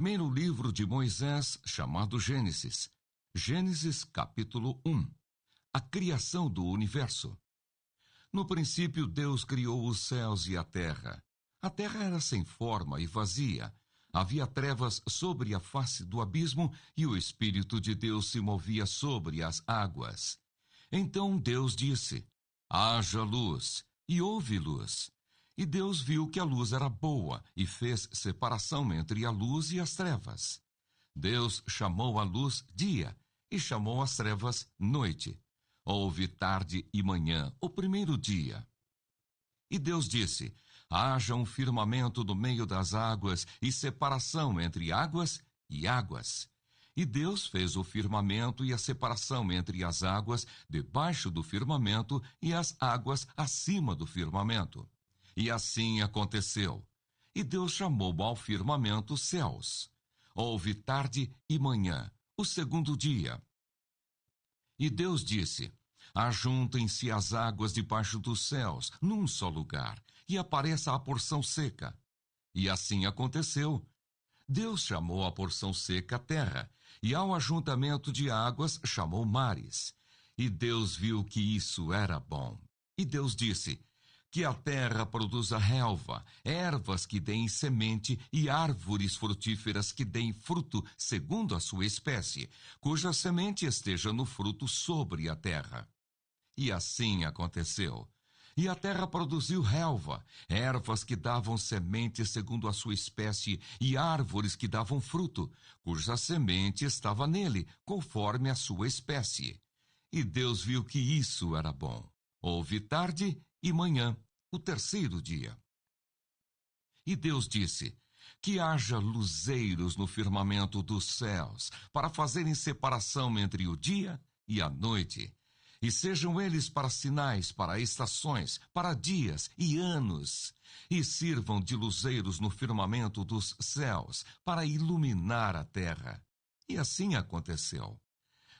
Primeiro livro de Moisés, chamado Gênesis. Gênesis, capítulo 1. A criação do universo. No princípio, Deus criou os céus e a terra. A terra era sem forma e vazia. Havia trevas sobre a face do abismo e o Espírito de Deus se movia sobre as águas. Então Deus disse: haja luz, e houve luz. E Deus viu que a luz era boa e fez separação entre a luz e as trevas. Deus chamou a luz dia e chamou as trevas noite. Houve tarde e manhã, o primeiro dia. E Deus disse: haja um firmamento no meio das águas e separação entre águas e águas. E Deus fez o firmamento e a separação entre as águas debaixo do firmamento e as águas acima do firmamento. E assim aconteceu. E Deus chamou ao firmamento céus. Houve tarde e manhã, o segundo dia. E Deus disse: ajuntem-se as águas debaixo dos céus, num só lugar, e apareça a porção seca. E assim aconteceu. Deus chamou a porção seca terra, e ao ajuntamento de águas chamou mares. E Deus viu que isso era bom. E Deus disse: que a terra produza relva, ervas que deem semente e árvores frutíferas que deem fruto segundo a sua espécie, cuja semente esteja no fruto sobre a terra. E assim aconteceu. E a terra produziu relva, ervas que davam semente segundo a sua espécie e árvores que davam fruto, cuja semente estava nele, conforme a sua espécie. E Deus viu que isso era bom. Houve tarde e manhã, o terceiro dia. E Deus disse: que haja luzeiros no firmamento dos céus, para fazerem separação entre o dia e a noite, e sejam eles para sinais, para estações, para dias e anos, e sirvam de luzeiros no firmamento dos céus, para iluminar a terra. E assim aconteceu.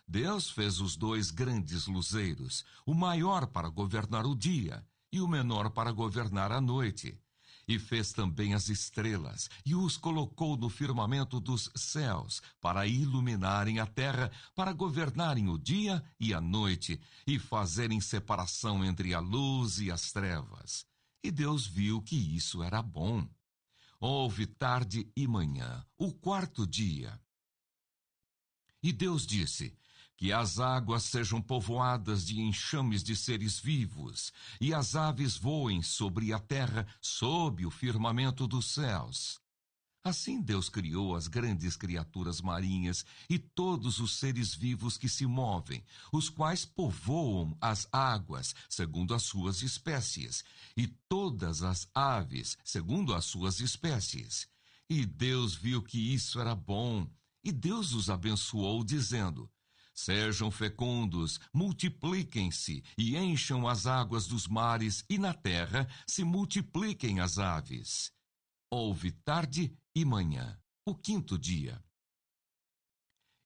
Deus fez os dois grandes luzeiros, o maior para governar o dia e o menor para governar a noite. E fez também as estrelas, e os colocou no firmamento dos céus, para iluminarem a terra, para governarem o dia e a noite, e fazerem separação entre a luz e as trevas. E Deus viu que isso era bom. Houve tarde e manhã, o quarto dia. E Deus disse: que as águas sejam povoadas de enxames de seres vivos, e as aves voem sobre a terra, sob o firmamento dos céus. Assim Deus criou as grandes criaturas marinhas e todos os seres vivos que se movem, os quais povoam as águas, segundo as suas espécies, e todas as aves, segundo as suas espécies. E Deus viu que isso era bom, e Deus os abençoou, dizendo: sejam fecundos, multipliquem-se e encham as águas dos mares, e na terra se multipliquem as aves. Houve tarde e manhã, o quinto dia.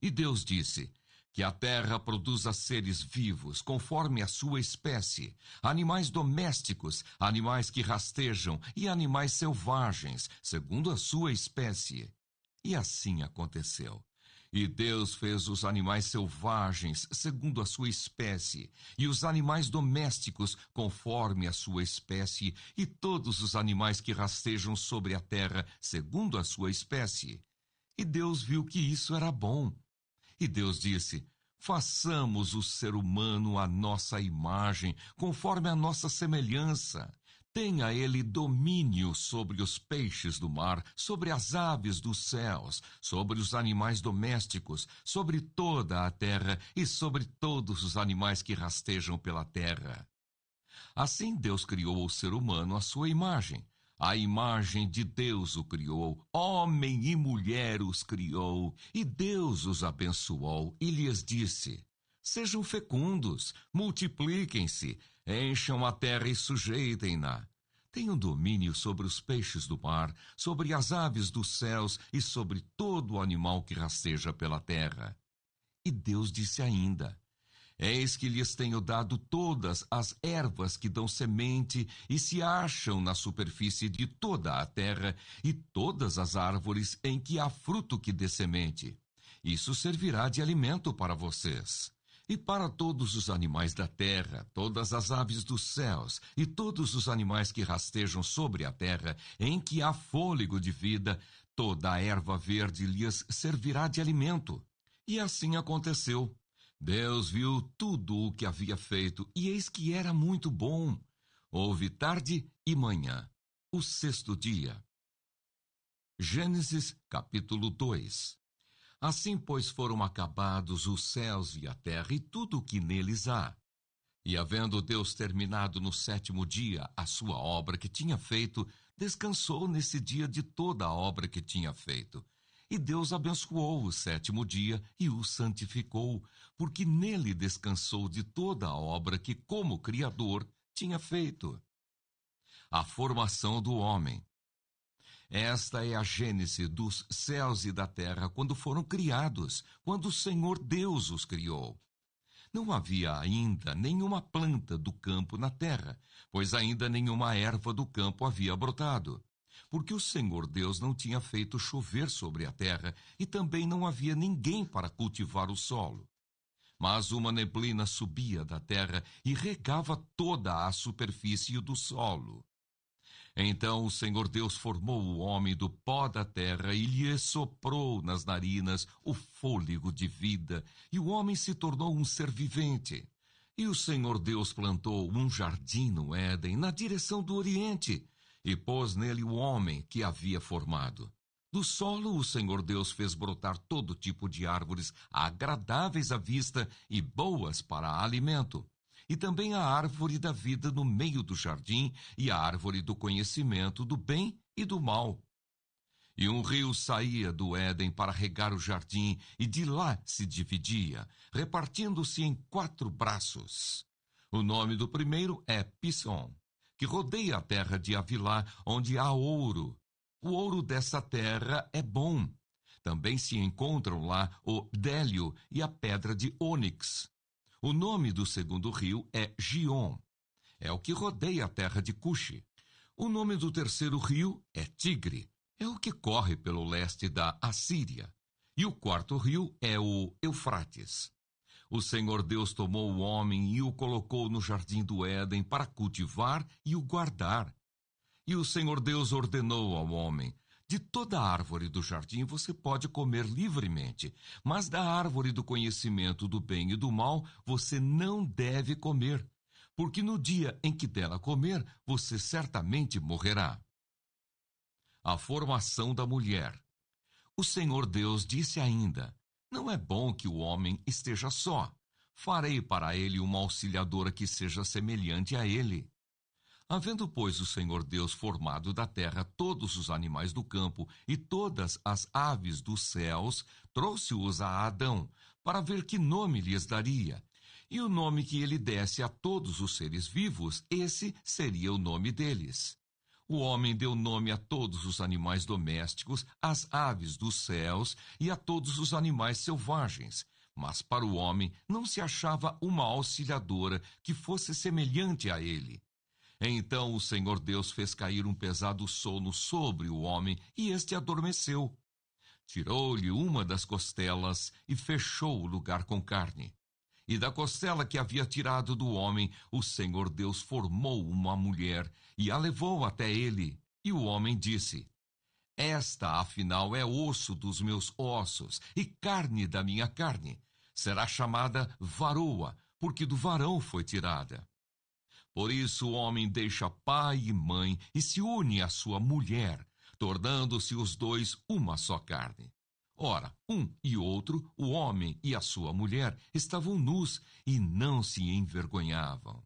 E Deus disse: que a terra produza seres vivos, conforme a sua espécie, animais domésticos, animais que rastejam e animais selvagens, segundo a sua espécie. E assim aconteceu. E Deus fez os animais selvagens segundo a sua espécie, e os animais domésticos conforme a sua espécie, e todos os animais que rastejam sobre a terra segundo a sua espécie. E Deus viu que isso era bom. E Deus disse: façamos o ser humano à nossa imagem, conforme a nossa semelhança. Tenha ele domínio sobre os peixes do mar, sobre as aves dos céus, sobre os animais domésticos, sobre toda a terra e sobre todos os animais que rastejam pela terra. Assim Deus criou o ser humano à sua imagem. A imagem de Deus o criou, homem e mulher os criou, e Deus os abençoou e lhes disse: sejam fecundos, multipliquem-se, encham a terra e sujeitem-na. Tenham domínio sobre os peixes do mar, sobre as aves dos céus e sobre todo o animal que rasteja pela terra. E Deus disse ainda: Eis que lhes tenho dado todas as ervas que dão semente e se acham na superfície de toda a terra, e todas as árvores em que há fruto que dê semente. Isso servirá de alimento para vocês. E para todos os animais da terra, todas as aves dos céus, e todos os animais que rastejam sobre a terra, em que há fôlego de vida, toda a erva verde lhes servirá de alimento. E assim aconteceu. Deus viu tudo o que havia feito, e eis que era muito bom. Houve tarde e manhã, o sexto dia. Gênesis capítulo 2. Assim, pois, foram acabados os céus e a terra e tudo o que neles há. E havendo Deus terminado no sétimo dia a sua obra que tinha feito, descansou nesse dia de toda a obra que tinha feito. E Deus abençoou o sétimo dia e o santificou, porque nele descansou de toda a obra que, como Criador, tinha feito. A formação do homem. Esta é a gênese dos céus e da terra quando foram criados, quando o Senhor Deus os criou. Não havia ainda nenhuma planta do campo na terra, pois ainda nenhuma erva do campo havia brotado. Porque o Senhor Deus não tinha feito chover sobre a terra, e também não havia ninguém para cultivar o solo. Mas uma neblina subia da terra e regava toda a superfície do solo. Então o Senhor Deus formou o homem do pó da terra e lhe soprou nas narinas o fôlego de vida, e o homem se tornou um ser vivente. E o Senhor Deus plantou um jardim no Éden, na direção do Oriente, e pôs nele o homem que havia formado. Do solo o Senhor Deus fez brotar todo tipo de árvores agradáveis à vista e boas para alimento. E também a árvore da vida no meio do jardim e a árvore do conhecimento do bem e do mal. E um rio saía do Éden para regar o jardim, e de lá se dividia, repartindo-se em 4 braços. O nome do primeiro é Pison, que rodeia a terra de Havilá, onde há ouro. O ouro dessa terra é bom. Também se encontram lá o bdélio e a pedra de ônix. O nome do segundo rio é Gion. É o que rodeia a terra de Cuxi. O nome do terceiro rio é Tigre. É o que corre pelo leste da Assíria. E o quarto rio é o Eufrates. O Senhor Deus tomou o homem e o colocou no jardim do Éden para cultivar e o guardar. E o Senhor Deus ordenou ao homem: de toda árvore do jardim você pode comer livremente, mas da árvore do conhecimento do bem e do mal você não deve comer, porque no dia em que dela comer, você certamente morrerá. A formação da mulher. O Senhor Deus disse ainda: não é bom que o homem esteja só. Farei para ele uma auxiliadora que seja semelhante a ele. Havendo, pois, o Senhor Deus formado da terra todos os animais do campo e todas as aves dos céus, trouxe-os a Adão, para ver que nome lhes daria. E o nome que ele desse a todos os seres vivos, esse seria o nome deles. O homem deu nome a todos os animais domésticos, às aves dos céus e a todos os animais selvagens. Mas para o homem não se achava uma auxiliadora que fosse semelhante a ele. Então o Senhor Deus fez cair um pesado sono sobre o homem, e este adormeceu. Tirou-lhe uma das costelas e fechou o lugar com carne. E da costela que havia tirado do homem, o Senhor Deus formou uma mulher e a levou até ele. E o homem disse: esta, afinal, é osso dos meus ossos e carne da minha carne. Será chamada varoa, porque do varão foi tirada. Por isso o homem deixa pai e mãe e se une à sua mulher, tornando-se os dois uma só carne. Ora, um e outro, o homem e a sua mulher, estavam nus e não se envergonhavam.